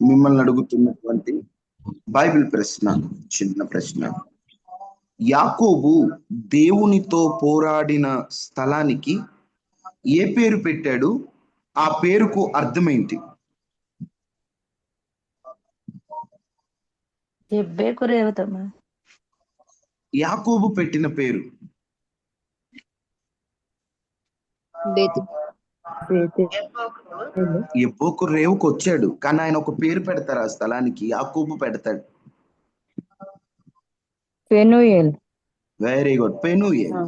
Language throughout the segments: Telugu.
మిమ్మల్ని అడుగుతున్నటువంటి బైబిల్ ప్రశ్న, చిన్న ప్రశ్న. యాకోబు దేవునితో పోరాడిన స్థలానికి ఏ పేరు పెట్టాడు? ఆ పేరుకు అర్థమేంటి? యాకోబు పెట్టిన పేరు ఎబ్బోకు రేవుకు వచ్చాడు, కానీ ఆయన ఒక పేరు పెడతారు ఆ స్థలానికి. యాకోబు పెడతాడు. Penuel. Very good, Penuel.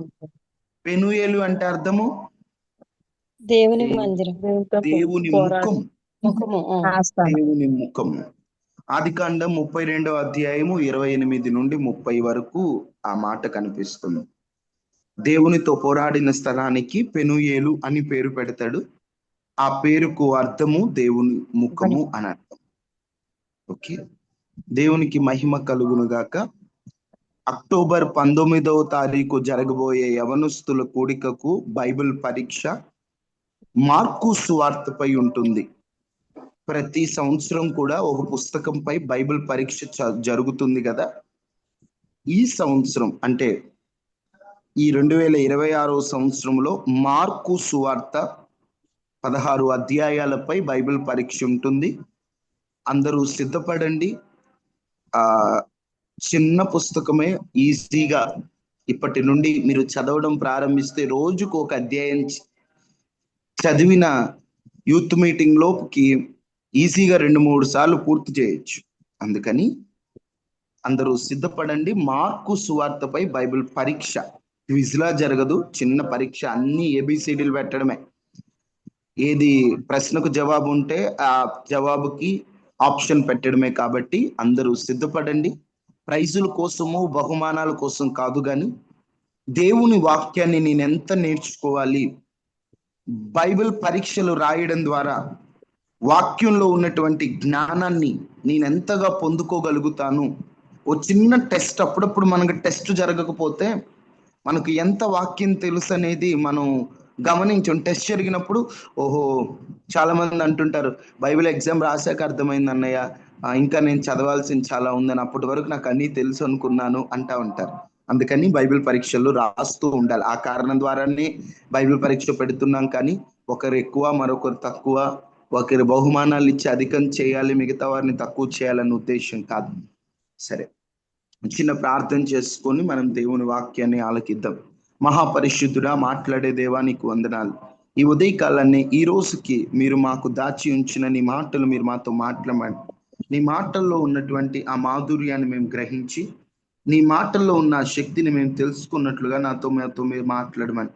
Penuel అంటే అర్థము దేవుని మందిరం, దేవుని ముఖం, దేవుని ముఖం. ఆదికాండం 32వ అధ్యాయము 28 నుండి 30 వరకు ఆ మాట కనిపిస్తుంది. దేవునితో పోరాడిన స్థలానికి పెనూయేలు అని పేరు పెడతాడు. ఆ పేరుకు అర్థము దేవుని ముఖము అని అర్థం. ఓకే, దేవునికి మహిమ కలుగును గాక. అక్టోబర్ 19వ తారీఖు జరగబోయే యవనస్తుల కూడికకు బైబిల్ పరీక్ష మార్కు సువార్తపై ఉంటుంది. ప్రతి సంవత్సరం కూడా ఒక పుస్తకంపై బైబిల్ పరీక్ష జరుగుతుంది కదా. ఈ సంవత్సరం అంటే ఈ 2026వ సంవత్సరంలో మార్కు సువార్త 16 అధ్యాయాలపై బైబిల్ పరీక్ష ఉంటుంది. అందరూ సిద్ధపడండి. చిన్న పుస్తకమే, ఈజీగా ఇప్పటి నుండి మీరు చదవడం ప్రారంభిస్తే రోజుకు ఒక అధ్యాయం చదివిన యూత్ మీటింగ్ లోకి ఈజీగా 2-3 సార్లు పూర్తి చేయొచ్చు. అందుకని అందరూ సిద్ధపడండి. మార్కు సువార్తపై బైబిల్ పరీక్ష క్విజ్లా జరగదు, చిన్న పరీక్ష. అన్ని ఏబిసిడీలు పెట్టడమే. ఏది ప్రశ్నకు జవాబు ఉంటే ఆ జవాబుకి ఆప్షన్ పెట్టడమే. కాబట్టి అందరూ సిద్ధపడండి. ప్రైజుల కోసము, బహుమానాల కోసం కాదు, కానీ దేవుని వాక్యాన్ని నేను ఎంత నేర్చుకోవాలి, బైబిల్ పరీక్షలు రాయడం ద్వారా వాక్యంలో ఉన్నటువంటి జ్ఞానాన్ని నేను ఎంతగా పొందుకోగలుగుతాను. ఓ చిన్న టెస్ట్, అప్పుడప్పుడు మనకు టెస్ట్ జరగకపోతే మనకు ఎంత వాక్యం తెలుసు అనేది మనం గమనించాం. టెస్ట్ జరిగినప్పుడు ఓహో, చాలా మంది అంటుంటారు బైబిల్ ఎగ్జామ్ రాశాక అర్థమైంది అన్నయ్య, ఇంకా నేను చదవాల్సింది చాలా ఉందని, అప్పటి వరకు నాకు అన్నీ తెలుసు అనుకున్నాను అంటా ఉంటారు. అందుకని బైబిల్ పరీక్షలు రాస్తూ ఉండాలి. ఆ కారణం ద్వారానే బైబిల్ పరీక్ష పెడుతున్నాం. కానీ ఒకరు ఎక్కువ, మరొకరు తక్కువ, ఒకరి బహుమానాలు ఇచ్చి అధికం చేయాలి, మిగతా వారిని తక్కువ చేయాలన్న ఉద్దేశం కాదు. సరే, చిన్న ప్రార్థన చేసుకొని మనం దేవుని వాక్యాన్ని ఆలకిద్దాం. మహాపరిశుద్ధుడా, మాట్లాడే దేవా, నీకు వందనాలు. ఈ ఉదయకాలాన్ని, ఈ రోజుకి మీరు మాకు దాచి ఉంచిన నీ మాటలు మీరు మాతో మాట్లాడండి. నీ మాటల్లో ఉన్నటువంటి ఆ మాధుర్యాన్ని మేము గ్రహించి, నీ మాటల్లో ఉన్న శక్తిని మేము తెలుసుకున్నట్లుగా నాతో మీరు మాట్లాడమని.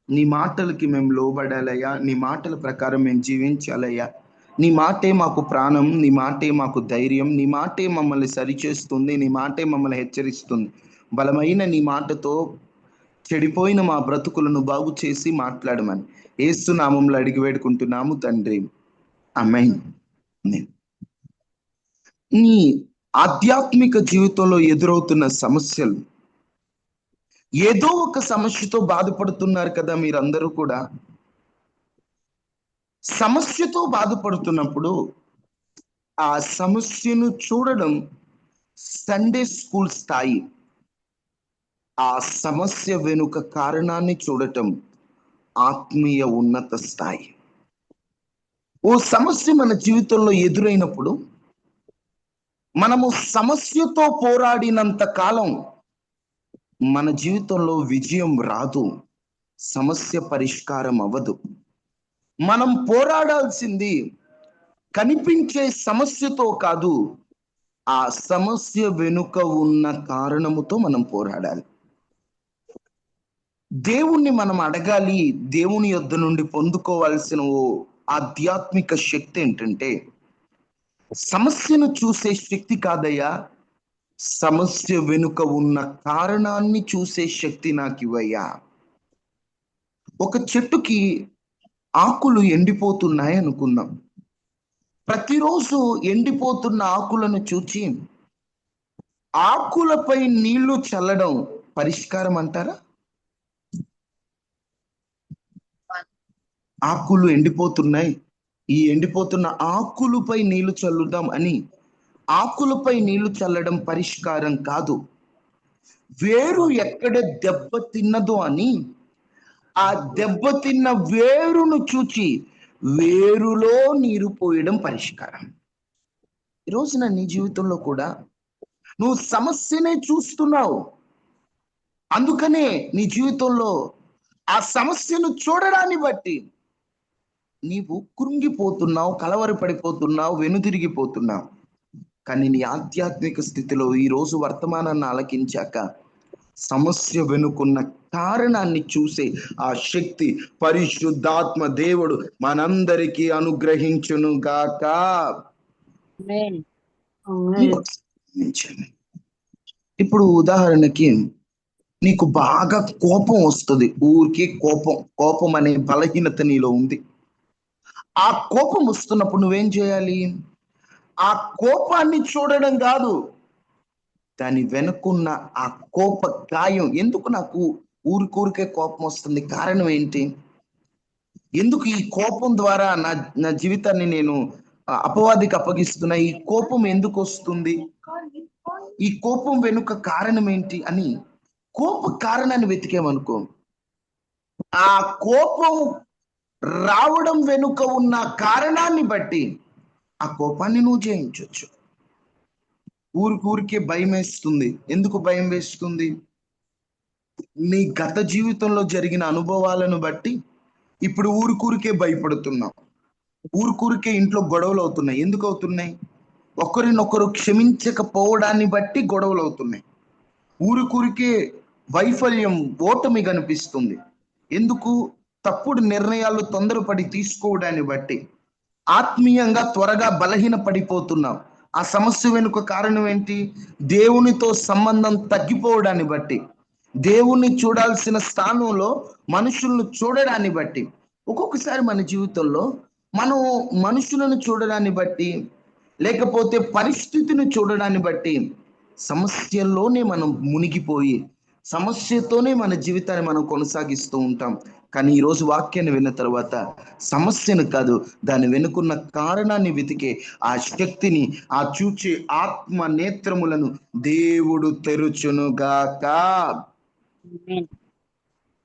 నీ మాటలకి మేము లోబడాలయ్యా, నీ మాటల ప్రకారం మేము జీవించాలయ్యా. నీ మాటే మాకు ప్రాణం, నీ మాటే మాకు ధైర్యం, నీ మాటే మమ్మల్ని సరిచేస్తుంది, నీ మాటే మమ్మల్ని హెచ్చరిస్తుంది. బలమైన నీ మాటతో చెడిపోయిన మా బ్రతుకులను బాగు చేసి మాట్లాడమని యేసు నామంలో అడిగి వేడుకుంటున్నాము తండ్రి, ఆమేన్. నీ ఆధ్యాత్మిక జీవితంలో ఎదురవుతున్న సమస్యలు, ఏదో ఒక సమస్యతో బాధపడుతున్నారు కదా మీరందరూ కూడా. సమస్యతో బాధపడుతున్నప్పుడు ఆ సమస్యను చూడడం సండే స్కూల్ స్థాయి, ఆ సమస్య వెనుక కారణాన్ని చూడటం ఆత్మీయ ఉన్నత స్థాయి. ఓ సమస్య మన జీవితంలో ఎదురైనప్పుడు మనము సమస్యతో పోరాడినంత కాలం మన జీవితంలో విజయం రాదు, సమస్య పరిష్కారం అవ్వదు. మనం పోరాడాల్సింది కనిపించే సమస్యతో కాదు, ఆ సమస్య వెనుక ఉన్న కారణముతో మనం పోరాడాలి. దేవుణ్ణి మనం అడగాలి. దేవుని యొద్ద నుండి పొందుకోవాల్సిన ఓ ఆధ్యాత్మిక శక్తి ఏంటంటే, సమస్యను చూసే శక్తి కాదయ్యా, సమస్య వెనుక ఉన్న కారణాన్ని చూసే శక్తి నాకు ఇవ్వయ్యా. ఒక చెట్టుకి ఆకులు ఎండిపోతున్నాయి అనుకుందాం. ప్రతిరోజు ఎండిపోతున్న ఆకులను చూచి ఆకులపై నీళ్లు చల్లడం పరిష్కారం అంటారా? ఆకులు ఎండిపోతున్నాయి, ఈ ఎండిపోతున్న ఆకులపై నీళ్లు చల్లుదాం అని ఆకులపై నీళ్లు చల్లడం పరిష్కారం కాదు. వేరు ఎక్కడ దెబ్బ తిన్నదో అని ఆ దెబ్బతిన్న వేరును చూచి వేరులో నీరు పోయడం పరిష్కారం. ఈ రోజున నీ జీవితంలో కూడా నువ్వు సమస్యనే చూస్తున్నావు. అందుకనే నీ జీవితంలో ఆ సమస్యను చూడడాన్ని బట్టి నీవు కృంగిపోతున్నావు, కలవరపడిపోతున్నావు, వెనుదిరిగిపోతున్నావు. కానీ నీ ఆధ్యాత్మిక స్థితిలో ఈ రోజు వర్తమానాన్ని ఆలకించాక సమస్య వెనుకున్న కారణాన్ని చూసే ఆ శక్తి పరిశుద్ధాత్మ దేవుడు మనందరికీ అనుగ్రహించును గాక. ఇప్పుడు ఉదాహరణకి నీకు బాగా కోపం వస్తుంది. ఊరికి కోపం అనే బలహీనత నీలో ఉంది. ఆ కోపం వస్తున్నప్పుడు నువ్వేం చేయాలి? ఆ కోపాన్ని చూడడం కాదు, దాని వెనుకున్న ఆ కోప గాయం. ఎందుకు నాకు ఊరికే కోపం వస్తుంది? కారణం ఏంటి? ఎందుకు ఈ కోపం ద్వారా నా జీవితాన్ని నేను అపవాదికి అప్పగిస్తున్నా? ఈ కోపం ఎందుకు వస్తుంది? ఈ కోపం వెనుక కారణం ఏంటి అని కోప కారణాన్ని వెతికేమనుకో, ఆ కోపం రావడం వెనుక ఉన్న కారణాన్ని బట్టి ఆ కోపాన్ని నువ్వు జయించవచ్చు. ఊరికే భయం వేస్తుంది. ఎందుకు భయం వేస్తుంది? నీ గత జీవితంలో జరిగిన అనుభవాలను బట్టి ఇప్పుడు ఊరికే భయపడుతున్నావు. ఊరికే ఇంట్లో గొడవలు అవుతున్నాయి. ఎందుకు అవుతున్నాయి? ఒకరినొకరు క్షమించకపోవడాన్ని బట్టి గొడవలు అవుతున్నాయి. ఊరికే వైఫల్యం, ఓటమి కనిపిస్తుంది. ఎందుకు? తప్పుడు నిర్ణయాలు తొందరపడి తీసుకోవడాన్ని బట్టి ఆత్మీయంగా త్వరగా బలహీన పడిపోతున్నాం. ఆ సమస్య వెనుక కారణం ఏంటి? దేవునితో సంబంధం తగ్గిపోవడాన్ని బట్టి, దేవుణ్ణి చూడాల్సిన స్థానంలో మనుషులను చూడడాన్ని బట్టి. ఒక్కొక్కసారి మన జీవితంలో మనం మనుషులను చూడడాన్ని బట్టి, లేకపోతే పరిస్థితిని చూడడాన్ని బట్టి సమస్యల్లోనే మనం మునిగిపోయి సమస్యతోనే మన జీవితాన్ని మనం కొనసాగిస్తూ ఉంటాం. కానీ ఈరోజు వాక్యాన్ని విన్న తర్వాత సమస్యను కాదు, దాని వెనుకున్న కారణాన్ని వెతికే ఆ శక్తిని, ఆ చూచే ఆత్మ నేత్రములను దేవుడు తెరుచునుగాక.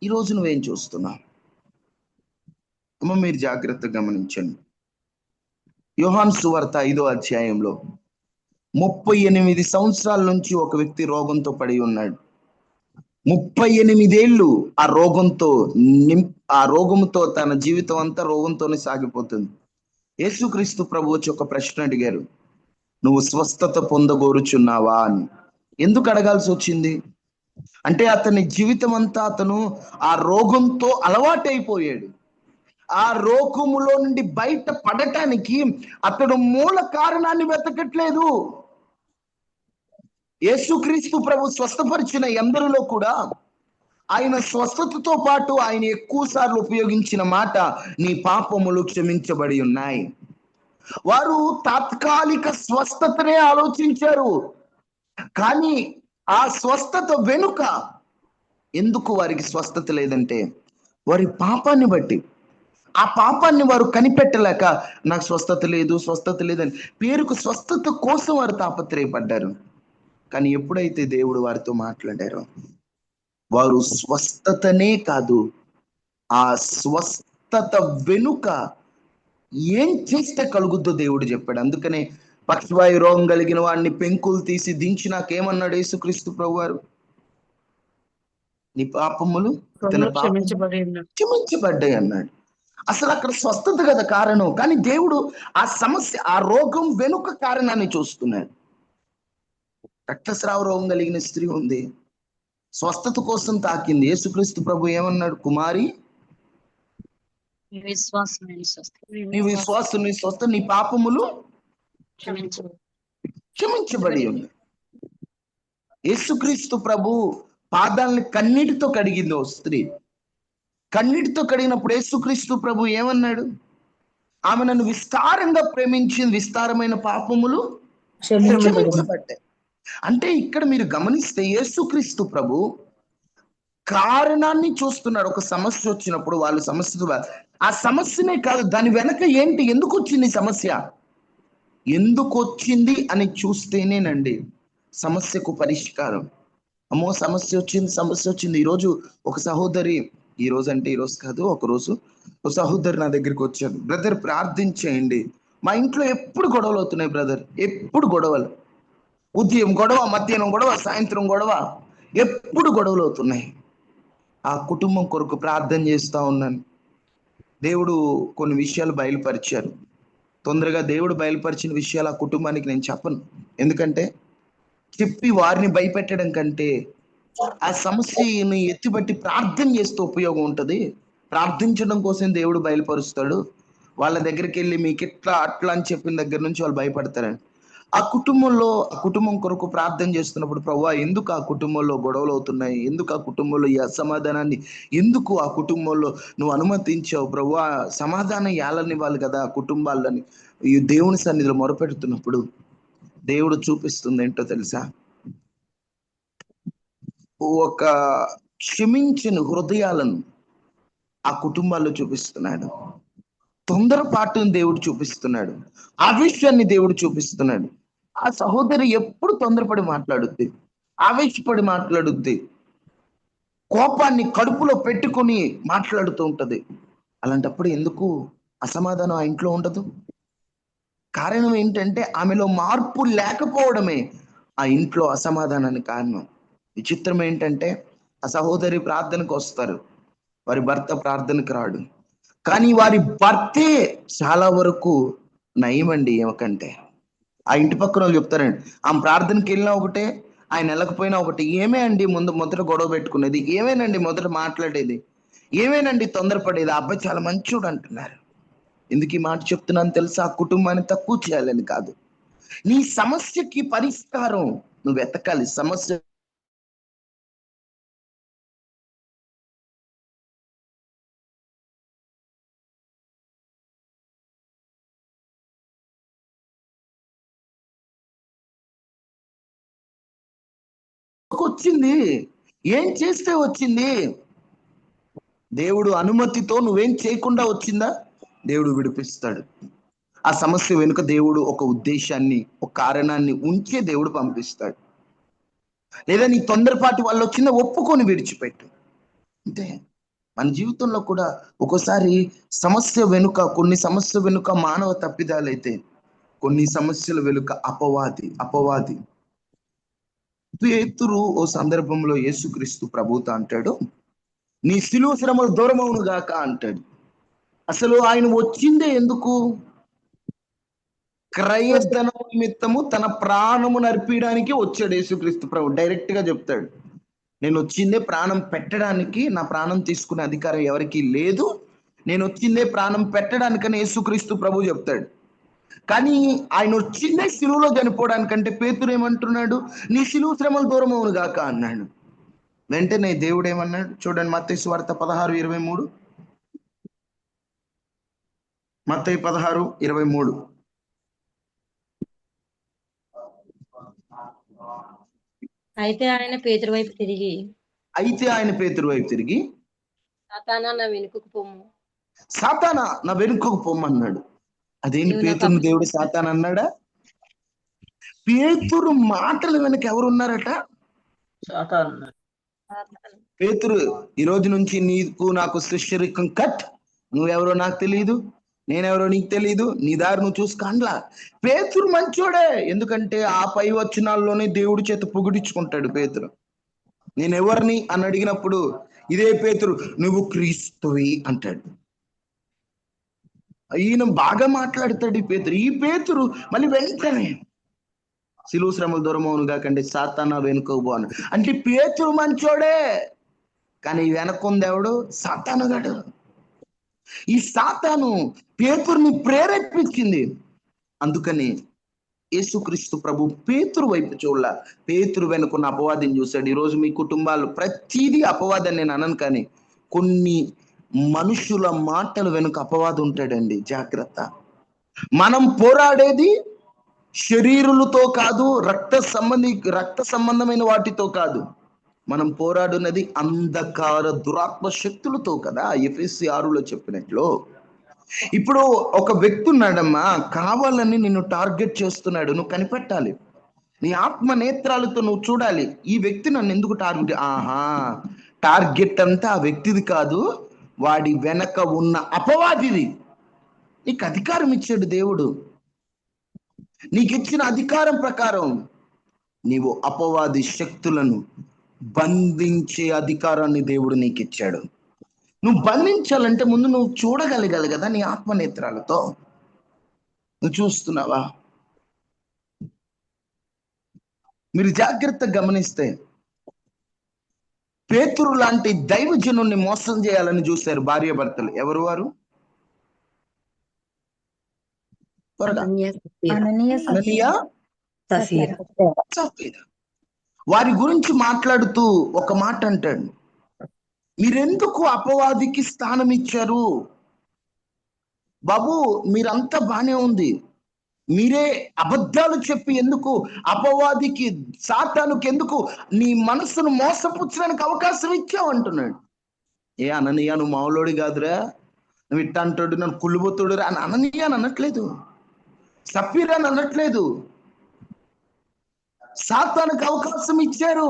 ఈరోజు నువ్వేం చూస్తున్నావు? మీరు జాగ్రత్తగా గమనించండి. యోహాను సువార్త 5వ అధ్యాయంలో 38 సంవత్సరాల నుంచి ఒక వ్యక్తి రోగంతో పడి ఉన్నాడు. 38 ఏళ్ళు ఆ రోగంతో తన జీవితం అంతా రోగంతోనే సాగిపోతుంది. యేసుక్రీస్తు ప్రభు వచ్చి ఒక ప్రశ్న అడిగారు, నువ్వు స్వస్థత పొందగోరుచున్నావా అని. ఎందుకు అడగాల్సి వచ్చింది అంటే అతని జీవితం అంతా అతను ఆ రోగంతో అలవాటైపోయాడు. ఆ రోగములో నుండి బయట పడటానికి అతడు మూల కారణాన్ని వెతకట్లేదు. యేసుక్రీస్తు ప్రభు స్వస్థపరిచిన ఎందరిలో కూడా ఆయన స్వస్థతతో పాటు ఆయన ఎక్కువ సార్లు ఉపయోగించిన మాట, నీ పాపములు క్షమించబడి ఉన్నాయి. వారు తాత్కాలిక స్వస్థతనే ఆలోచించారు. కానీ ఆ స్వస్థత వెనుక ఎందుకు వారికి స్వస్థత లేదంటే వారి పాపాన్ని బట్టి. ఆ పాపాన్ని వారు కనిపెట్టలేక నాకు స్వస్థత లేదని పేరుకు స్వస్థత కోసం వారు తాపత్రయపడ్డారు. కానీ ఎప్పుడైతే దేవుడు వారితో మాట్లాడారో, వారు స్వస్థతనే కాదు, ఆ స్వస్థత వెనుక ఏం చేస్తే కలుగుద్దో దేవుడు చెప్పాడు. అందుకనే పక్షవాయు రోగం కలిగిన వాడిని పెంకులు తీసి దించి నాకేమన్నాడు యేసుక్రీస్తు ప్రభు వారు? నీ పాపములు క్షమించబడ్డాయి అన్నాడు. అసలు అక్కడ స్వస్థత కదా కారణం. కానీ దేవుడు ఆ సమస్య, ఆ రోగం వెనుక కారణాన్ని చూస్తున్నాడు. రక్తస్రావ రోగం కలిగిన స్త్రీ ఉంది, స్వస్థత కోసం తాకింది. యేసుక్రీస్తు ప్రభు ఏమన్నాడు? కుమారి, నీ విశ్వాసం నీ స్వస్థ, నీ పాపములు క్షమించబడి ఉంది. యేసుక్రీస్తు ప్రభు పాదాలని కన్నీటితో కడిగింది ఓ స్త్రీ. కన్నీటితో కడిగినప్పుడు యేసుక్రీస్తు ప్రభు ఏమన్నాడు? ఆమె నన్ను విస్తారంగా ప్రేమించింది, విస్తారమైన పాపములు క్షమించబడ్డాయి. అంటే ఇక్కడ మీరు గమనిస్తే యేసుక్రీస్తు ప్రభు కారణాన్ని చూస్తున్నాడు. ఒక సమస్య వచ్చినప్పుడు వాళ్ళు ఆ సమస్యనే కాదు, దాని వెనక ఏంటి, ఎందుకు వచ్చింది సమస్య, ఎందుకు వచ్చింది అని చూస్తేనేనండి సమస్యకు పరిష్కారం. అమ్మో సమస్య వచ్చింది. ఈరోజు ఒక సహోదరి, ఈ రోజు కాదు, ఒక సహోదరి నా దగ్గరికి వచ్చారు. బ్రదర్ ప్రార్థించేయండి, మా ఇంట్లో ఎప్పుడు గొడవలు అవుతున్నాయి బ్రదర్, ఎప్పుడు గొడవలు, ఉదయం గొడవ, మధ్యాహ్నం గొడవ, సాయంత్రం గొడవ, ఎప్పుడు గొడవలు అవుతున్నాయి. ఆ కుటుంబం కొరకు ప్రార్థన చేస్తా ఉన్నాను. దేవుడు కొన్ని విషయాలు బయలుపరిచారు. తొందరగా దేవుడు బయలుపరిచిన విషయాలు ఆ కుటుంబానికి నేను చెప్పను. ఎందుకంటే చెప్పి వారిని భయపెట్టడం కంటే ఆ సమస్యని ఎత్తిబట్టి ప్రార్థన చేస్తే ఉపయోగం ఉంటుంది. ప్రార్థించడం కోసం దేవుడు బయలుపరుస్తాడు. వాళ్ళ దగ్గరికి వెళ్ళి మీకు ఇట్లా అట్లా అని చెప్పిన దగ్గర నుంచి వాళ్ళు భయపడతారండి. ఆ కుటుంబం కొరకు ప్రార్థన చేస్తున్నప్పుడు, ప్రభువా ఎందుకు ఆ కుటుంబంలో గొడవలు అవుతున్నాయి, ఎందుకు ఆ కుటుంబంలో ఈ అసమాధానాన్ని, ఎందుకు ఆ కుటుంబంలో నువ్వు అనుమతించావు ప్రభువా, సమాధానం ఏలనివ్వాలి కదా ఆ కుటుంబాలని ఈ దేవుని సన్నిధిలో మొరపెడుతున్నప్పుడు దేవుడు చూపిస్తుంది ఏంటో తెలుసా, ఒక క్షమించిన హృదయాలను ఆ కుటుంబాల్లో చూపిస్తున్నాడు. తొందరపాటుని దేవుడు చూపిస్తున్నాడు. ఆవేశాన్ని దేవుడు చూపిస్తున్నాడు. ఆ సహోదరి ఎప్పుడు తొందరపడి మాట్లాడుద్ది, ఆవేశపడి మాట్లాడుద్ది, కోపాన్ని కడుపులో పెట్టుకొని మాట్లాడుతూ ఉంటది. అలాంటప్పుడు ఎందుకు అసమాధానం ఆ ఇంట్లో ఉండదు? కారణం ఏంటంటే ఆమెలో మార్పు లేకపోవడమే ఆ ఇంట్లో అసమాధానానికి కారణం. విచిత్రం ఏంటంటే ఆ సహోదరి ప్రార్థనకు వస్తారు, వారి భర్త ప్రార్థనకు రాడు. కానీ వారి భర్తే చాలా వరకు నయమండి ఏమకంటే. ఆ ఇంటి పక్కన వాళ్ళు చెప్తారండి, ఆమె ప్రార్థనకి వెళ్ళినా ఒకటే, ఆయన వెళ్ళకపోయినా ఒకటి. ఏమే అండి మొదట గొడవ పెట్టుకునేది, ఏమేనండి మొదట మాట్లాడేది, ఏమేనండి తొందరపడేది, ఆ అబ్బాయి చాలా మంచోడు అంటున్నారు. ఎందుకు ఈ మాట చెప్తున్నాను తెలుసా? ఆ కుటుంబాన్ని తక్కువ చేయాలని కాదు, నీ సమస్యకి పరిష్కారం నువ్వు వెతకాలి. సమస్య వచ్చింది, ఏం చేస్తే వచ్చింది, దేవుడు అనుమతితో నువ్వేం చేయకుండా వచ్చిందా, దేవుడు విడిపిస్తాడు. ఆ సమస్య వెనుక దేవుడు ఒక ఉద్దేశాన్ని, ఒక కారణాన్ని ఉంచే దేవుడు పంపిస్తాడు. లేదా నీ తొందరపాటు వల్ల వచ్చిందా ఒప్పుకొని విడిచిపెట్టు. అంతే. మన జీవితంలో కూడా ఒక్కోసారి కొన్ని సమస్య వెనుక మానవ తప్పిదాలైతే, కొన్ని సమస్యల వెనుక అపవాది. పేతురు ఓ సందర్భంలో యేసుక్రీస్తు ప్రభువుతో అంటాడు, నీ శిలువ శ్రమలు దూరమవును గాక అంటాడు. అసలు ఆయన వచ్చిందే ఎందుకు? క్రయధనం నిమిత్తము తన ప్రాణము నర్పించడానికి వచ్చాడు యేసుక్రీస్తు ప్రభు. డైరెక్ట్ గా చెప్తాడు, నేను వచ్చిందే ప్రాణం పెట్టడానికి, నా ప్రాణం తీసుకునే అధికారం ఎవరికి లేదు, నేను వచ్చిందే ప్రాణం పెట్టడానికని యేసుక్రీస్తు ప్రభు చెప్తాడు. కానీ ఆయన వచ్చిందే శిలువలో చనిపోవడానికంటే పేతురు ఏమంటున్నాడు, నీ శిలువ శ్రమలు దూరం అవును గాక అన్నాడు. వెంటనే దేవుడు ఏమన్నాడు చూడండి, మత్తయి సువార్త 16:23. మత్తయి 16:23. అయితే ఆయన పేతురు వైపు తిరిగి, సాతానా నా వెనుకకు పొమ్ము, సాతానా నా వెనుకకు పొమ్మన్నాడు. అదేంటి, నీవు నాకు పేతురుని దేవుడు సాతాన్ అన్నాడా? పేతురు మాటల వెనక ఎవరు ఉన్నారట? సాతాను. పేతురు, ఈ రోజు నుంచి నీకు నాకు సృష్టిరికం కట్, నువ్వెవరో నాకు తెలియదు, నేనెవరో నీకు తెలియదు, నీ దారి నువ్వు చూసుకాండ్లా. పేతురు మంచోడే, ఎందుకంటే ఆ పై వచనాల్లోనే దేవుడి చేత పొగిడించుకుంటాడు పేతురు. నేను ఎవరిని అని అడిగినప్పుడు ఇదే పేతురు, నువ్వు క్రీస్తువి అంటాడు. ఈయన బాగా మాట్లాడతాడు ఈ పేతురు మళ్ళీ వెంటనే శిలువ శ్రమలు దూరం అవును కాకండి, సాతానా వెనుకోబోను అంటే పేతురు మంచోడే, కానీ వెనకుంది ఎవడు? సాతానుగాడు. ఈ సాతాను పేతురుని ప్రేరేపించింది. అందుకని యేసుక్రీస్తు ప్రభు పేతురు వైపు చూడాల, పేతురు వెనుకున్న అపవాదిని చూశాడు. ఈరోజు మీ కుటుంబాలు ప్రతిదీ అపవాదని నేను అనను, కానీ కొన్ని మనుషుల మాటలు వెనుక అపవాదం ఉంటాడండి, జాగ్రత్త. మనం పోరాడేది శరీరులతో కాదు, రక్త సంబంధమైన వాటితో కాదు, మనం పోరాడున్నది అంధకార దురాత్మ శక్తులతో కదా, ఎఫెసీ 6లో చెప్పినట్లు. ఇప్పుడు ఒక వ్యక్తి ఉన్నాడమ్మా, కావాలని నిన్ను టార్గెట్ చేస్తున్నాడు, నువ్వు కనిపెట్టాలి. నీ ఆత్మ నేత్రాలతో నువ్వు చూడాలి, ఈ వ్యక్తి నన్ను ఎందుకు టార్గెట్. టార్గెట్ అంతా ఆ వ్యక్తిది కాదు, వాడి వెనక ఉన్న అపవాదిది. నీకు అధికారం ఇచ్చాడు దేవుడు. నీకు ఇచ్చిన అధికారం ప్రకారం నీవు అపవాది శక్తులను బంధించే అధికారాన్ని దేవుడు నీకు ఇచ్చాడు. నువ్వు బంధించాలంటే ముందు నువ్వు చూడగలగాలి కదా, నీ ఆత్మనేత్రాలతో. నువ్వు చూస్తున్నావా? మీరు జాగ్రత్తగా గమనిస్తే పేతురు లాంటి దైవజనుణ్ణి మోసం చేయాలని చూశారు భార్యాభర్తలు. ఎవరు వారు? త్వరగా. అననీయ, సఫీరా. వారి గురించి మాట్లాడుతూ ఒక మాట అంటాడు, మీరెందుకు అపవాదికి స్థానం ఇచ్చారు? బాబు, మీరంతా బానే ఉంది, మీరే అబద్ధాలు చెప్పి ఎందుకు అపవాదికి, సాతానుకి ఎందుకు నీ మనసును మోసపుచ్చడానికి అవకాశం ఇచ్చావు అంటున్నాడు. ఏ అననీయ, నువ్వు మావులోడి కాదురా, నువ్వు ఇట్ట అంటాడు, నన్ను కుళ్ళుబోతుడు అని అననీయ అని అనట్లేదు, సఫీరా అని అనట్లేదు. సాతానుకు అవకాశం ఇచ్చారు.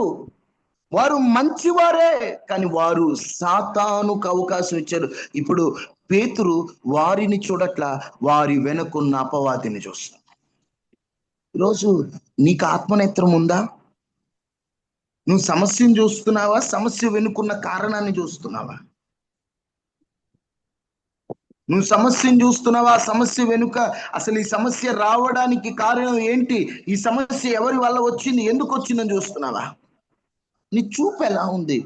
వారు మంచివారే, కానీ వారు సాతానుకు అవకాశం ఇచ్చారు. ఇప్పుడు పేతురు వారిని చూడట్లా, వారి వెనుకున్న అపవాదిని చూస్తాడు. ఈరోజు నీకు ఆత్మనేత్రం ఉందా? నువ్వు సమస్యను చూస్తున్నావా? సమస్య వెనుకున్న కారణాన్ని చూస్తున్నావా? నువ్వు సమస్యను చూస్తున్నావా? సమస్య వెనుక అసలు ఈ సమస్య రావడానికి కారణం ఏంటి? ఈ సమస్య ఎవరి వల్ల వచ్చింది, ఎందుకు వచ్చిందని చూస్తున్నావా? నీ చూపు ఎలా ఉంది?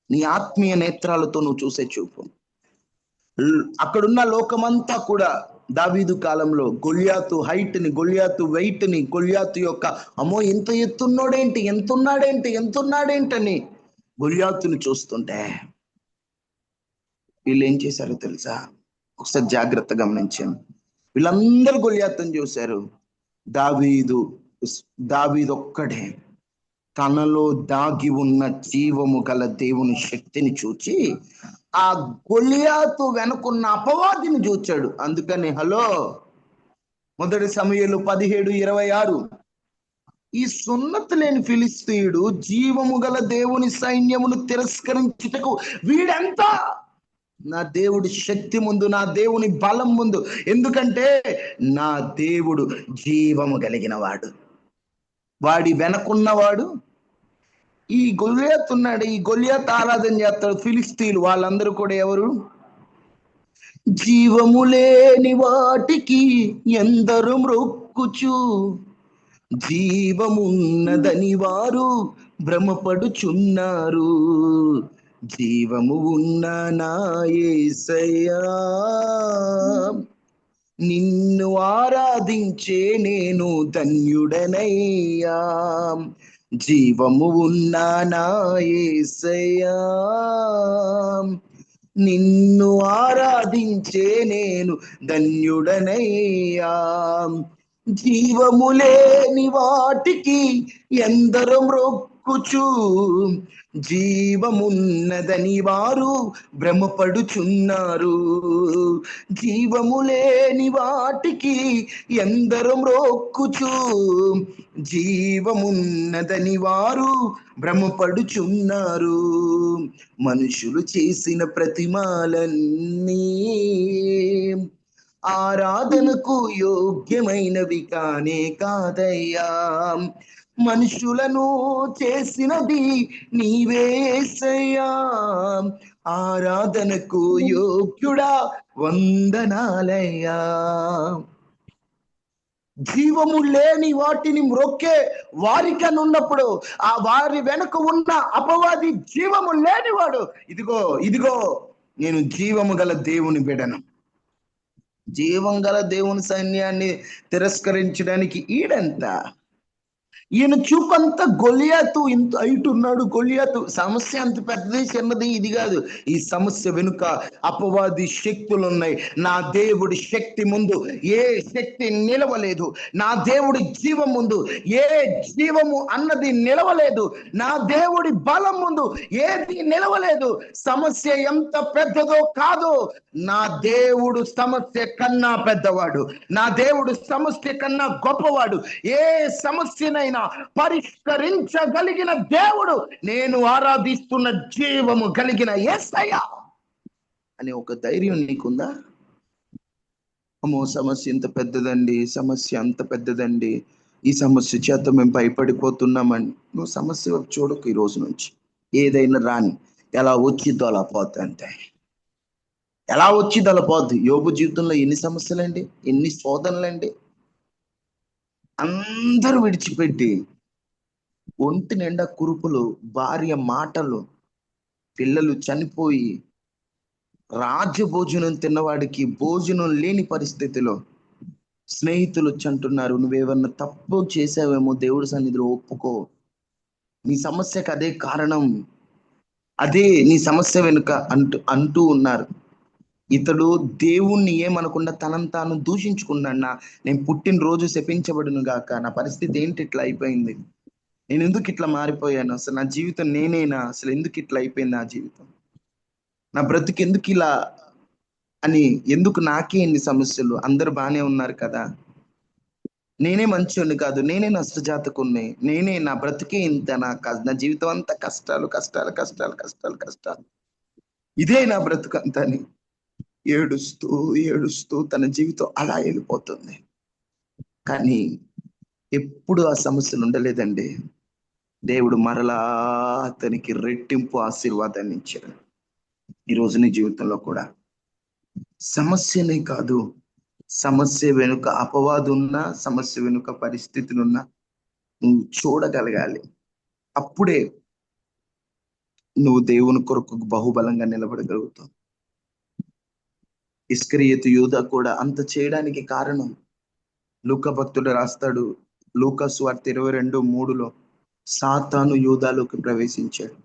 నీ ఆత్మీయ నేత్రాలతో నువ్వు చూసే చూపు. అక్కడున్న లోకమంతా కూడా దావీదు కాలంలో గొల్యాతు హైట్ ని, గొల్యాతు వెయిట్ ని, గొల్యాతు యొక్క అమ్మో ఎంత ఎత్తున్నాడేంటి అని గొల్యాతుని చూస్తుంటే వీళ్ళు ఏం చేశారో తెలుసా? ఒకసారి జాగ్రత్త గమనించాను. వీళ్ళందరూ గొల్యాతుని చూశారు. దావీదు ఒక్కడే తనలో దాగి ఉన్న జీవము గల దేవుని శక్తిని చూచి ఆ గొల్యాతు వెనుకున్న అపవాదిని చూచాడు. అందుకని మొదటి సమూయేలు 17:26, ఈ సున్నతి లేని ఫిలిస్తీయుడు జీవము గల దేవుని సైన్యమును తిరస్కరించుటకు వీడెంత? నా దేవుడి శక్తి ముందు, నా దేవుని బలం ముందు. ఎందుకంటే నా దేవుడు జీవము కలిగిన వాడు. వాడి వెనకున్నవాడు ఈ గొల్యాతు ఉన్నాడు. ఈ గొల్యాతు ఆరాధన చేస్తాడు. ఫిలిస్తీన్లు వాళ్ళందరూ కూడా ఎవరు? జీవము లేని వాటికి ఎందరు మ్రొక్కుచు జీవమున్నదని వారు భ్రమపడుచున్నారు. జీవము ఉన్న నా యేసయ్యా, నిన్ను ఆరాధించే నేను ధన్యుడనయ్యా. జీవము ఉన్న నా యేసయ్యా, నిన్ను ఆరాధించే నేను ధన్యుడనయ్యా. జీవము లేని వాటికి ఎందరో మ్రొక్కుచు జీవమున్నదని వారు భ్రమపడుచున్నారు. జీవము లేని వాటికి ఎందరో మ్రొక్కుచు జీవమున్నదని వారు భ్రమపడుచున్నారు. మనుషులు చేసిన ప్రతిమలన్నీ ఆరాధనకు యోగ్యమైనవి కానే కాదయ్యా. మనుషులను చేసినది నీవే యేసయ్యా, ఆరాధనకు యోగ్యుడా వందనాలయ్యా. జీవము లేని వాటిని మ్రొక్కే వారికని ఉన్నప్పుడు ఆ వారి వెనుక ఉన్న అపవాది జీవము లేనివాడు. ఇదిగో నేను జీవము గల దేవుని బిడ్డను. జీవం గల దేవుని సైన్యాన్ని తిరస్కరించడానికి ఈడంత. ఈయన చూపంతా గొలియాతు ఇంత హైట్ ఉన్నాడు. గొలియాతు సమస్య అంత పెద్దది చిన్నది ఇది కాదు. ఈ సమస్య వెనుక అపవాది శక్తులు ఉన్నాయి. నా దేవుడి శక్తి ముందు ఏ శక్తి నిలవలేదు. నా దేవుడి జీవం ముందు ఏ జీవము అన్నది నిలవలేదు. నా దేవుడి బలం ముందు ఏది నిలవలేదు. సమస్య ఎంత పెద్దదో కాదు, నా దేవుడు సమస్య కన్నా పెద్దవాడు. నా దేవుడు సమస్య కన్నా గొప్పవాడు. ఏ సమస్యనైనా పరిష్కరించగలిగిన దేవుడు, నేను ఆరాధిస్తున్న జీవము కలిగిన యేసయ్య అనే ఒక ధైర్యం నీకుందా? అమ్మో సమస్య ఇంత పెద్దదండి, సమస్య అంత పెద్దదండి, ఈ సమస్య చేత మేము భయపడిపోతున్నామని నువ్వు సమస్య వైపు చూడకు. ఈ రోజు నుంచి ఏదైనా రాని, ఎలా వచ్చిద్దో అలా పోద్ది అంతే. ఎలా వచ్చింది అలా పోద్ది. యోబు జీవితంలో ఎన్ని సమస్యలండి, ఎన్ని శోధనలండి. అందరూ విడిచిపెట్టి ఒంటి నిండా కురుపులు, భార్య మాటలు, పిల్లలు చనిపోయి, రాజ్యభోజనం తిన్నవాడికి భోజనం లేని పరిస్థితిలో స్నేహితులు వచ్చి అంటున్నారు, నువ్వేమన్నా తప్పు చేసావేమో, దేవుడి సన్నిధిలో ఒప్పుకో, నీ సమస్యకు అదే కారణం, అదే నీ సమస్య వెనుక అంటూ ఉన్నారు. ఇతడు దేవుణ్ణి ఏమనకుండా తనను తాను దూషించుకున్నాడు. నేను పుట్టినరోజు శపించబడును గాక, నా పరిస్థితి ఏంటి ఇట్లా అయిపోయింది, నేను ఎందుకు ఇట్లా మారిపోయాను, అసలు నా జీవితం నేనేనా, అసలు ఎందుకు ఇట్లా అయిపోయింది నా జీవితం, నా బ్రతుకు ఎందుకు ఇలా అని, ఎందుకు నాకే ఎన్ని సమస్యలు, అందరు బాగానే ఉన్నారు కదా, నేనే మంచోడిని కాదు, నేనే నష్టజాతకుణ్ణి, నేనే, నా బ్రతుకే ఇంత, నా జీవితం అంతా కష్టాలు కష్టాలు కష్టాలు కష్టాలు కష్టాలు, ఇదే నా బ్రతుకు అంతా అని ఏడుస్తూ ఏడుస్తూ తన జీవితం అలా వెళ్ళిపోతుంది. కానీ ఎప్పుడు ఆ సమస్యలు ఉండలేదండి. దేవుడు మరలా అతనికి రెట్టింపు ఆశీర్వాదాన్ని ఇచ్చాడు. ఈరోజు నీ జీవితంలో కూడా సమస్యనే కాదు, సమస్య వెనుక అపవాదు ఉన్నా, సమస్య వెనుక పరిస్థితులున్నా నువ్వు చూడగలగాలి. అప్పుడే నువ్వు దేవుని కొరకు బహుబలంగా నిలబడగలుగుతావు. ఇస్కరియోతు యూదా కూడా అంత చేయడానికి కారణం, లూకా భక్తుడు రాస్తాడు, లూకా సువార్త 22:3లో సాతాను యూదాలోకి ప్రవేశించాడు.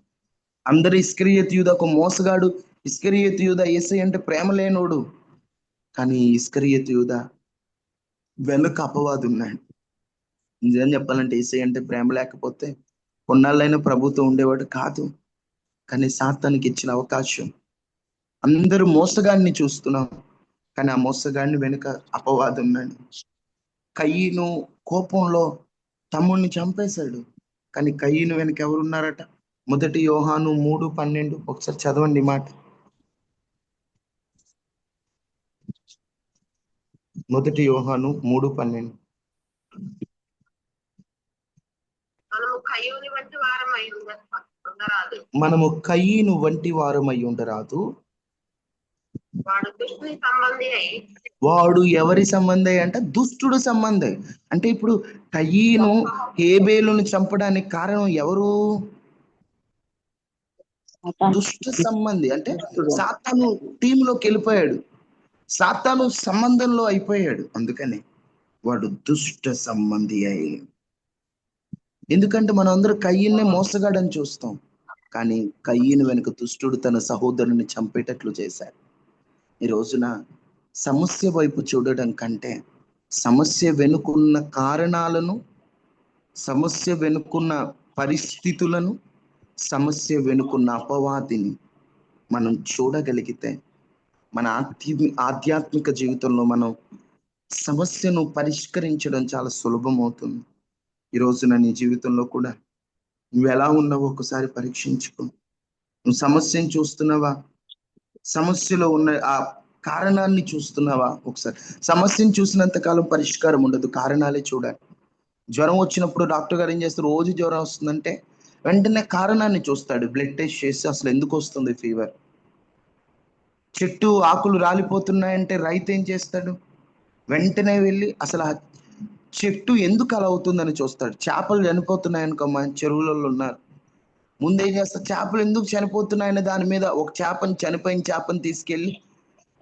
అందరు ఇస్కరియోతు యూదా ఒక మోసగాడు, ఇస్కరియోతు యూదా యేసయ్య అంటే ప్రేమ లేనోడు. కానీ ఇస్కరియోతు యూదా వెనుక అపవాదు ఉన్నాడు. నిజం చెప్పాలంటే యేసయ్య అంటే ప్రేమ లేకపోతే కొన్నాళ్ళైనా ప్రభుతో ఉండేవాడు కాదు. కానీ సాతానికి ఇచ్చిన అవకాశం, అందరూ మోసగాడిని చూస్తున్నాం, కానీ ఆ మోసగాడిని వెనుక అపవాదు ఉన్నాడు. కయ్యను కోపంలో తమ్ముడిని చంపేశాడు, కానీ కయ్యను వెనక ఎవరున్నారట? 1 యోహాను 3:12 ఒకసారి చదవండి మాట. 1 యోహాను 3:12. మనము కయ్యను వంటి వారమై ఉండరాదు. వాడు ఎవరి సంబంధి అంటే దుష్టుడు సంబంధి. అంటే ఇప్పుడు కయ్యను హేబేలును చంపడానికి కారణం ఎవరు? దుష్ట సంబంధి. అంటే సాతాను టీంలోకి వెళ్ళిపోయాడు, సాతాను సంబంధంలో అయిపోయాడు. అందుకని వాడు దుష్ట సంబంధి అయి. ఎందుకంటే మనం అందరూ కయ్యన్నే మోసగాడని చూస్తాం, కానీ కయ్యను వెనుక దుష్టుడు తన సహోదరుని చంపేటట్లు చేశాడు. ఈ రోజున సమస్య వైపు చూడడం కంటే సమస్య వెనుకున్న కారణాలను, సమస్య వెనుకున్న పరిస్థితులను, సమస్య వెనుకున్న అపవాదిని మనం చూడగలిగితే మన ఆధ్యాత్మిక జీవితంలో మనం సమస్యను పరిష్కరించడం చాలా సులభం అవుతుంది. ఈ రోజున నీ జీవితంలో కూడా నువ్వు ఎలా ఉన్నావో ఒకసారి పరీక్షించుకో. నువ్వు సమస్యను చూస్తున్నావా? సమస్యలో ఉన్న ఆ కారణాన్ని చూస్తున్నావా? ఒకసారి సమస్యను చూసినంత కాలం పరిష్కారం ఉండదు, కారణాలే చూడాలి. జ్వరం వచ్చినప్పుడు డాక్టర్ గారు ఏం చేస్తారు? రోజు జ్వరం వస్తుందంటే వెంటనే కారణాన్ని చూస్తాడు, బ్లడ్ టెస్ట్ చేసి అసలు ఎందుకు వస్తుంది ఫీవర్. చెట్టు ఆకులు రాలిపోతున్నాయంటే రైతు ఏం చేస్తాడు? వెంటనే వెళ్ళి అసలు ఆ చెట్టు ఎందుకు అలా అవుతుందని చూస్తాడు. చేపలు చనిపోతున్నాయనుకోమ్మా, చెరువులలో ఉన్నారు, ముందేం చేస్తారు? చేపలు ఎందుకు చనిపోతున్నాయనే దాని మీద ఒక చనిపోయిన చేపను తీసుకెళ్ళి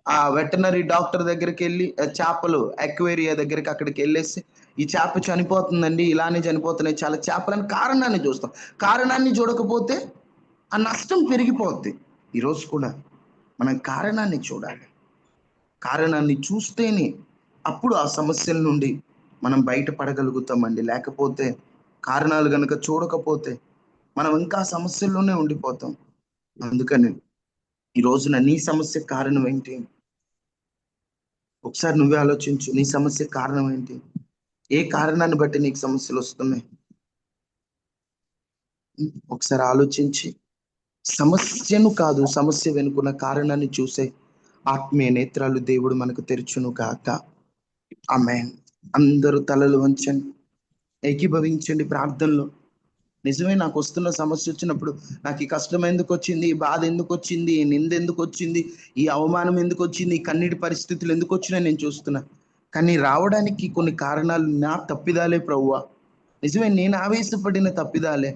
ఆ వెటనరీ డాక్టర్ దగ్గరికి వెళ్ళి చేపలు అక్వేరియా దగ్గరికి అక్కడికి వెళ్ళేసి ఈ చేప చనిపోతుందండి, ఇలానే చనిపోతున్నాయి చాలా చేపలని కారణాన్ని చూస్తాం. కారణాన్ని చూడకపోతే ఆ నష్టం పెరిగిపోద్ది. ఈరోజు కూడా మనం కారణాన్ని చూడాలి. కారణాన్ని చూస్తేనే అప్పుడు ఆ సమస్యల నుండి మనం బయటపడగలుగుతామండి. లేకపోతే కారణాలు గనక చూడకపోతే మనం ఇంకా సమస్యల్లోనే ఉండిపోతాం. అందుకని ఈ రోజున నీ సమస్య కారణం ఏంటి? ఒకసారి నువ్వే ఆలోచించు. నీ సమస్య కారణం ఏంటి? ఏ కారణాన్ని బట్టి నీకు సమస్యలు వస్తున్నాయి? ఒకసారి ఆలోచించి సమస్యను కాదు, సమస్య వెనుకున్న కారణాన్ని చూసే ఆత్మీయ నేత్రాలు దేవుడు మనకు తెరుచును గాక. ఆమేన్. అందరూ తలలు వంచండి, ఏకీభవించండి ప్రార్థనలో. నిజమే, నాకు వస్తున్న సమస్య వచ్చినప్పుడు నాకు ఈ కష్టం ఎందుకు వచ్చింది, ఈ బాధ ఎందుకు వచ్చింది, ఈ నింద ఎందుకు వచ్చింది, ఈ అవమానం ఎందుకు వచ్చింది, ఈ కన్నీటి పరిస్థితులు ఎందుకు వచ్చినాయి నేను చూస్తున్నా. కానీ రావడానికి కొన్ని కారణాలు నా తప్పిదాలే ప్రభువా. నిజమే, నేను ఆవేశపడిన తప్పిదాలే.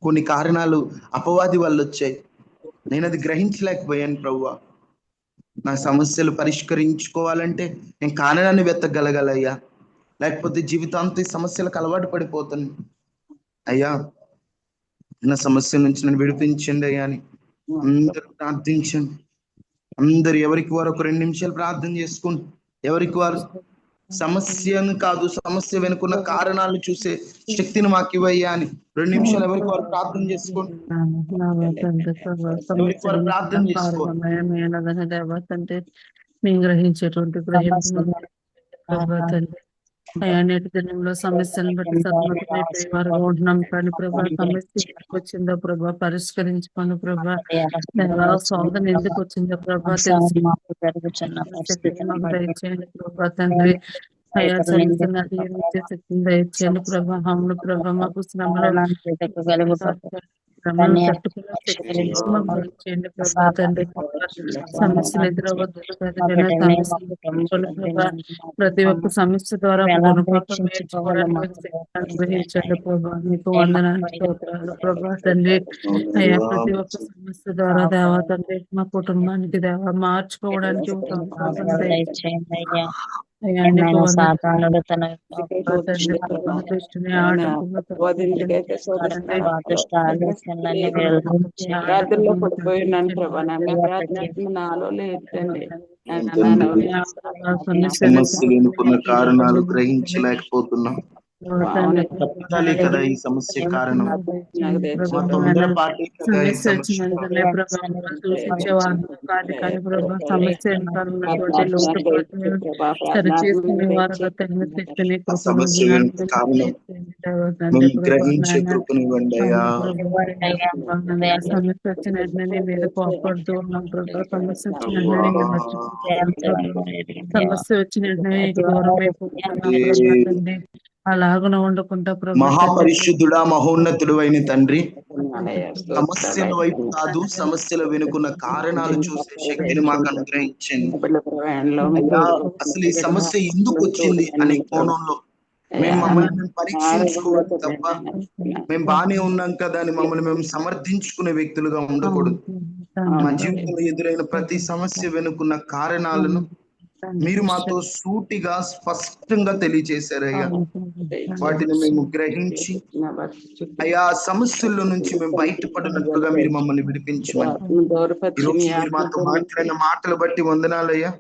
కొన్ని కారణాలు అపవాది వల్ల వచ్చాయి. నేను అది గ్రహించలేకపోయాను ప్రభువా. నా సమస్యలు పరిష్కరించుకోవాలంటే నేను కారణాన్ని వెతకగలగలయ్యా. లేకపోతే జీవితాంతం ఈ సమస్యలకు అలవాటు పడిపోతాను. అయ్యా, నా సమస్య నుంచి నన్ను విడిపించండి అయ్యా అని అందరూ ప్రార్థించండి. అందరు ఎవరికి వారు ఒక 2 నిమిషాలు ప్రార్థన చేసుకోండి. ఎవరికి వారు సమస్యను కాదు, సమస్య వెనుకున్న కారణాలు చూసే శక్తిని మాకు ఇవ్వయ్యా అని 2 నిమిషాలు ఎవరికి వారు ప్రార్థన చేసుకోండి. ఎవరికి వారు ప్రార్థన చేసుకోండి. మేము గ్రహించేటువంటి గ్రహింపు అయ్యా, నేటి దినంలో సమస్యలను బట్టి సతమతమైపోయేవారుగా ఉంటున్నాం. కానీ ప్రభా, సమస్య ఎందుకు వచ్చిందో ప్రభా పరిష్కరించుకోండి ప్రభా. శోధన ఎందుకు వచ్చిందో ప్రభా తెలుసు మాకు దయచేయండి ప్రభా తండ్రి. అయ్యా, సమస్యను అధిగమించే శక్తిని దయచేయండి ప్రభా. అవును ప్రభా, మాకు శ్రమలను తట్టుకునే శక్తిని మాకు దయచేయండి ప్రభా తండ్రి. సమస్యలు ఎదురవద్దు ప్రభా. ప్రతి ఒక్క సమస్య ద్వారా గుణపాఠం నేర్చుకోవడానికి అనుగ్రహించండి ప్రభా. మీకు వందనాలు స్తోత్రాలు ప్రభా తండ్రి. అయ్యా, ప్రతి ఒక్క సమస్య ద్వారా దేవా తండ్రి మా కుటుంబానికి దేవా మార్చుకోవడానికి ఒక అవకాశం దయచేయండి. అయ్యా, నీకు సాతానుడు తన దృష్టిని ఆటంకంగా దుష్ట ఆలోచనలన్నీ ప్రార్థనలో పడిపోయినాను ప్రభా. నా ప్రార్థన నాలో లేదండి. సమస్యలు ఎన్నుకున్న కారణాలు గ్రహించలేకపోతున్నాం. తప్పిదాలే కదా ఈ సమస్య కారణం. మా తొందరపాటే కదా ఈ సమస్య. ఆ సమస్య వెనుక కారణం మేము గ్రహించే కృపనివ్వండి అయ్యా. సమస్య వచ్చిన వెంటనే మీరు కోపడుతూ ఉన్నాం ప్రభా. సమస్య వచ్చిన వెంటనే సమస్య వచ్చిన వెంటనే దూరం అయిపోతుంది. అలాగన ఉండకుండా మహాపరిశుద్ధుడా, మహోన్నతుడు అయిన తండ్రి, సమస్యల వైపు కాదు, సమస్యల వెనుకున్న కారణాలు చూసే శక్తిని మాకు అనుగ్రహించండి. అసలు ఈ సమస్య ఎందుకు వచ్చింది అనే కోణంలో మేము మమ్మల్ని పరీక్షించుకోవాలి తప్ప మేము బానే ఉన్నాం కదా అని మమ్మల్ని మేము సమర్థించుకునే వ్యక్తులుగా ఉండకూడదు. మా జీవితంలో ఎదురైన ప్రతి సమస్య వెనుకున్న కారణాలను మీరు మాతో సూటిగా స్పష్టంగా తెలియజేశారయ్యా. వాటిని మేము గ్రహించి అయ్యా సమస్యల నుంచి మేము బయటపడినట్లుగా మీరు మమ్మల్ని విడిపించమని ఈరోజు మీరు మాతో మాట్లాడిన మాటలు బట్టి వందనాలయ్యా.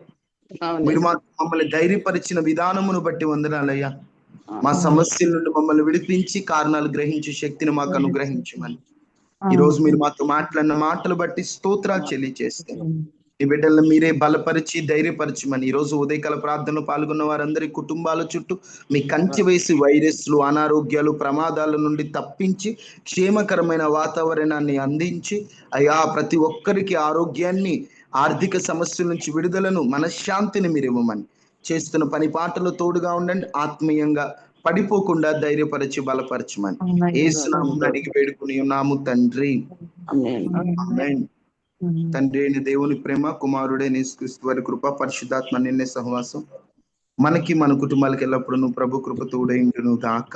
మీరు మమ్మల్ని ధైర్యపరిచిన విధానమును బట్టి వందనాలయ్యా. మా సమస్యల నుండి మమ్మల్ని విడిపించి కారణాలు గ్రహించే శక్తిని మాకు అనుగ్రహించమని ఈ రోజు మీరు మాతో మాట్లాడిన మాటలు బట్టి స్తోత్రాలు చెల్లిచేస్తాం. ఈ బిడ్డలను మీరే బలపరిచి ధైర్యపరచమని ఈ రోజు ఉదయకాల ప్రార్థనలో పాల్గొన్న వారందరి కుటుంబాల చుట్టూ మీ కంచె వేసి వైరస్లు, అనారోగ్యాలు, ప్రమాదాల నుండి తప్పించి క్షేమకరమైన వాతావరణాన్ని అందించి అయ్యా ప్రతి ఒక్కరికి ఆరోగ్యాన్ని, ఆర్థిక సమస్యల నుంచి విడుదలను, మనశ్శాంతిని మీరు ఇవ్వమని చేస్తున్న పని పాటలు తోడుగా ఉండండి. ఆత్మీయంగా పడిపోకుండా ధైర్యపరిచి బలపరచమని యేసు నామమున అడిగి వేడుకుని ఉన్నాము తండ్రి. ఆమేన్. తండ్రి అయిన దేవుని ప్రేమ, కుమారుడైన యేసుక్రీస్తు వారి కృప, పరిశుద్ధాత్మ నిన్నే సహవాసం మనకి మన కుటుంబాలకు ఎల్లప్పుడూ ప్రభు కృప తోడైండును గాక.